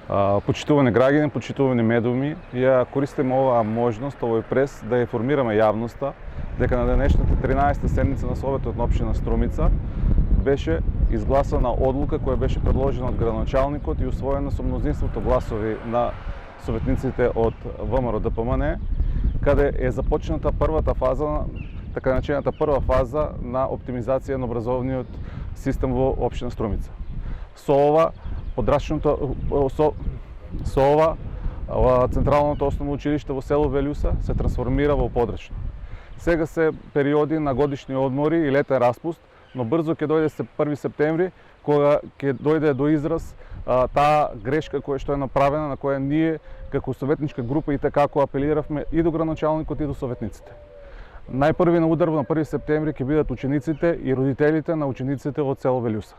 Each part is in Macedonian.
Почитувани граѓани, почитувани медиуми, ја користиме оваа можност, овој прес, да информираме јавноста дека на денешната 13-та седница на Советот на општина Струмица беше изгласана одлука која беше предложена од градоначалникот и усвоена со мнозинството гласови на советниците од ВМРО ДПМН, каде е започната првата фаза, така наречената прва фаза на оптимизација на образовниот систем во општина Струмица. Со ова Централното основно училиште во село Велјуса се трансформира во подрачно. Сега се периоди на годишни одмори и летен распуст, но брзо ќе дојде 1 септември, кога ќе дојде до израз таа грешка која што е направена, на која ние како советничка група и како апелиравме и до градоначалникот и до советниците. Најпрви на удар на 1 септември ќе бидат учениците и родителите на учениците од село Велјуса.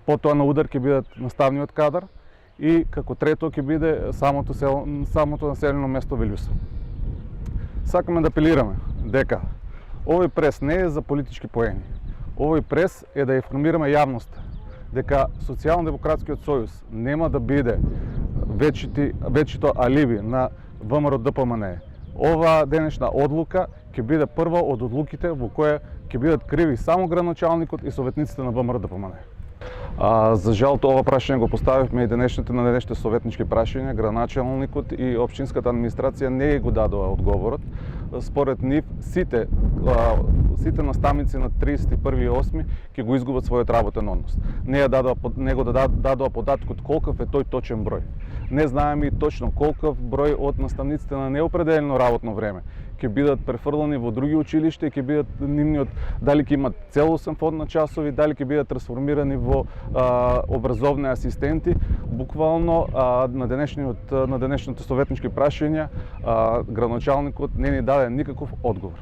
Потоа на удар ќе бидат наставниот кадар и како трето ќе биде самото населено место Велјуса. Сакаме да апелираме дека овој прес не е за политички поени. Овој прес е да информираме јавноста дека Социјално-демократскиот сојуз нема да биде вечито алиби на ВМРО ДПМН. Оваа денешна одлука ќе биде прва од одлуките во која ќе бидат криви само градоначалникот и советниците на ВМРО ДПМН. За жал ова прашање го поставивме и на денешните советнички прашања. Градоначалникот и општинската администрација не го дадоа одговорот. Според нив сите наставници на 31.8 ќе го изгубат својот работен однос. Не го дадоа податкот колков е тој точен број. Не знаеме и точно колков број од наставниците на неопределено работно време ќе бидат префрлани во други училишта и ќе бидат нивниот, дали ќе имат целосен фонд на часови, дали ќе бидат трансформирани во образовни асистенти. Буквално на денешните советнички прашања градоначалникот не ни даде никаков одговор.